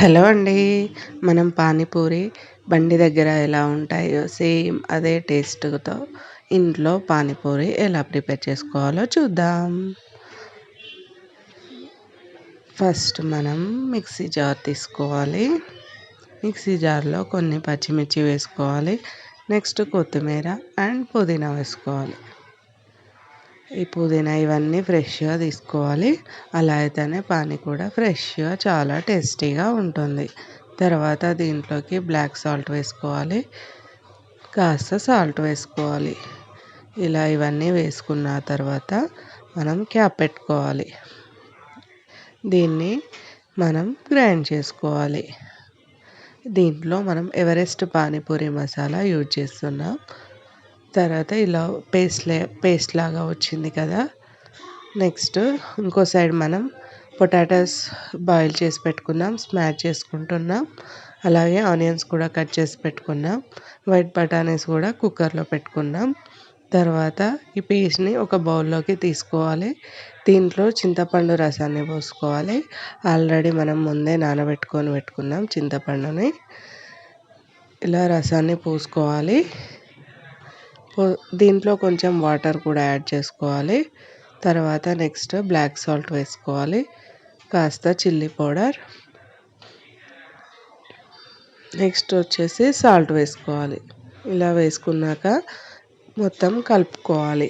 Hello అండి. మనం పానీపూరి బండి దగ్గర ఎలా ఉంటాయో సేమ్ అదే టేస్ట్‌తో ఇంట్లో పానీపూరి ఎలా ప్రిపేర్ చేసుకోవాలో చూద్దాం. ఫస్ట్ మనం మిక్సీ జార్ తీసుకోవాలి. మిక్సీ జార్‌లో కొన్ని పచ్చిమిర్చి వేసుకోవాలి. నెక్స్ట్ కొత్తిమీర అండ్ పుదీనా వేసుకోవాలి. ఈ పుదీనా ఇవన్నీ ఫ్రెష్‌గా తీసుకోవాలి. అలా అయితేనే పానీ కూడా ఫ్రెష్‌గా చాలా టేస్టీగా ఉంటుంది. తర్వాత దీంట్లోకి బ్లాక్ సాల్ట్ వేసుకోవాలి. కాస్త సాల్ట్ వేసుకోవాలి. ఇలా ఇవన్నీ వేసుకున్న తర్వాత మనం క్యాప్ పెట్టుకోవాలి. దీన్ని మనం గ్రైండ్ చేసుకోవాలి. దీంట్లో మనం ఎవరెస్ట్ పానీపూరి మసాలా యూజ్ చేస్తున్నాం. తర్వాత ఇలా పేస్ట్ లాగా వచ్చింది కదా. నెక్స్ట్ ఇంకో సైడ్ మనం పొటాటోస్ బాయిల్ చేసి పెట్టుకున్నాం, స్మాష్ చేసుకుంటున్నాం. అలాగే ఆనియన్స్ కూడా కట్ చేసి పెట్టుకున్నాం. వైట్ బటానీస్ కూడా కుక్కర్లో పెట్టుకున్నాం. తర్వాత ఈ పేస్ట్ని ఒక బౌల్లోకి తీసుకోవాలి. దీంట్లో చింతపండు రసాన్ని పోసుకోవాలి. ఆల్రెడీ మనం ముందే నానబెట్టుకొని పెట్టుకున్నాం చింతపండుని. ఇలా రసాన్ని పోసుకోవాలి. దీంట్లో కొంచెం వాటర్ కూడా యాడ్ చేసుకోవాలి. తర్వాత నెక్స్ట్ బ్లాక్ సాల్ట్ వేసుకోవాలి. కాస్త చిల్లీ పౌడర్, నెక్స్ట్ వచ్చేసి సాల్ట్ వేసుకోవాలి. ఇలా వేసుకున్నాక మొత్తం కలుపుకోవాలి.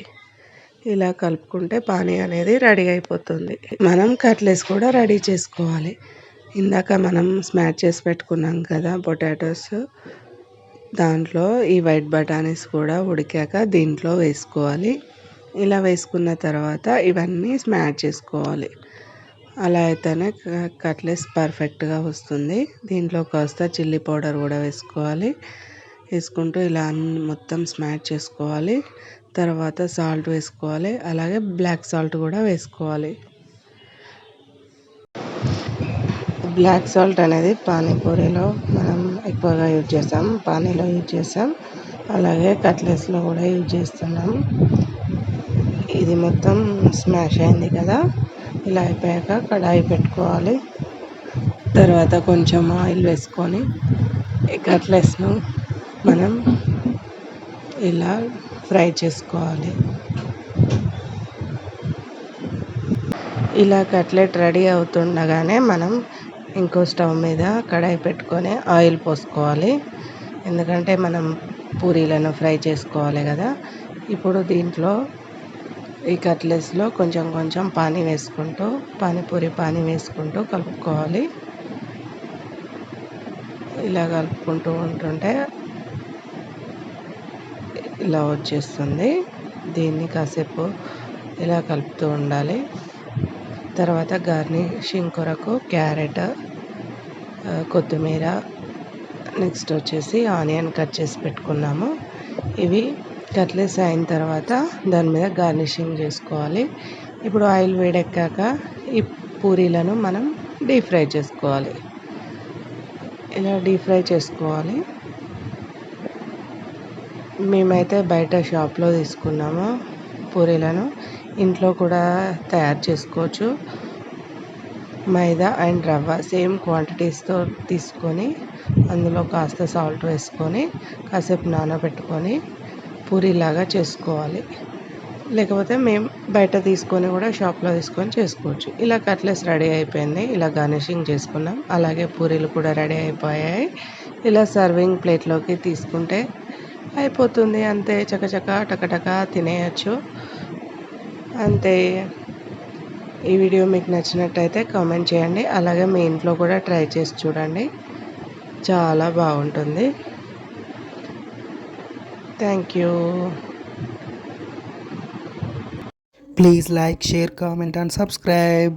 ఇలా కలుపుకుంటే పానీ అనేది రెడీ అయిపోతుంది. మనం కట్లెట్స్ కూడా రెడీ చేసుకోవాలి. ఇందాక మనం స్మాష్ చేసి పెట్టుకున్నాం కదా పొటాటోస్, దాంట్లో ఈ వైట్ బటానీస్ కూడా ఉడికాక దీంట్లో వేసుకోవాలి. ఇలా వేసుకున్న తర్వాత ఇవన్నీ స్మాష్ చేసుకోవాలి. అలా అయితేనే కట్లెట్స్ పర్ఫెక్ట్గా వస్తుంది. దీంట్లో కాస్త చిల్లీ పౌడర్ కూడా వేసుకోవాలి. వేసుకుంటూ ఇలా మొత్తం స్మాష్ చేసుకోవాలి. తర్వాత సాల్ట్ వేసుకోవాలి. అలాగే బ్లాక్ సాల్ట్ కూడా వేసుకోవాలి. బ్లాక్ సాల్ట్ అనేది పానీపూరిలో మనం ఎక్కువగా యూజ్ చేస్తాం, పానీలో యూజ్ చేస్తాం, అలాగే కట్లెట్స్లో కూడా యూజ్ చేస్తున్నాం. ఇది మొత్తం స్మాష్ అయింది కదా. ఇలా అయిపోయాక కడాయి పెట్టుకోవాలి. తర్వాత కొంచెం ఆయిల్ వేసుకొని ఈ కట్లెట్స్ను మనం ఇలా ఫ్రై చేసుకోవాలి. ఇలా కట్లెట్ రెడీ అవుతుండగానే మనం ఇంకో స్టవ్ మీద కడాయి పెట్టుకొని ఆయిల్ పోసుకోవాలి. ఎందుకంటే మనం పూరీలను ఫ్రై చేసుకోవాలి కదా. ఇప్పుడు దీంట్లో ఈ కట్లెట్స్లో కొంచెం కొంచెం పానీ వేసుకుంటూ పానీపూరి పానీ వేసుకుంటూ కలుపుకోవాలి. ఇలా కలుపుకుంటూ ఉంటుంటే ఇలా వచ్చేస్తుంది. దీన్ని కాసేపు ఇలా కలుపుతూ ఉండాలి. తర్వాత గార్నిషింగ్ కొరకు క్యారెట్, కొత్తిమీర, నెక్స్ట్ వచ్చేసి ఆనియన్ కట్ చేసి పెట్టుకున్నాము. ఇవి కట్లెట్స్ అయిన తర్వాత దాని మీద గార్నిషింగ్ చేసుకోవాలి. ఇప్పుడు ఆయిల్ వేడెక్కాక ఈ పూరీలను మనం డీప్ ఫ్రై చేసుకోవాలి. ఇలా డీప్ ఫ్రై చేసుకోవాలి. మేమైతే బయట షాప్లో తీసుకున్నాము పూరీలను. ఇంట్లో కూడా తయారు చేసుకోవచ్చు. మైదా అండ్ రవ్వ సేమ్ క్వాంటిటీస్తో తీసుకొని అందులో కాస్త సాల్ట్ వేసుకొని కాసేపు నానబెట్టుకొని పూరీలాగా చేసుకోవాలి. లేకపోతే మేము బయట తీసుకొని కూడా షాప్లో తీసుకొని చేసుకోవచ్చు. ఇలా కట్లెట్స్ రెడీ అయిపోయింది. ఇలా గార్నిషింగ్ చేసుకున్నాం. అలాగే పూరీలు కూడా రెడీ అయిపోయాయి. ఇలా సర్వింగ్ ప్లేట్లోకి తీసుకుంటే అయిపోతుంది. అంతే, చకచక టకటక తినేయచ్చు. అంతే. ఈ వీడియో మీకు నచ్చినట్టయితే కామెంట్ చేయండి. అలాగే మీ ఇంట్లో కూడా ట్రై చేసి చూడండి. చాలా బాగుంటుంది. Thank you. Please like, share, comment and subscribe.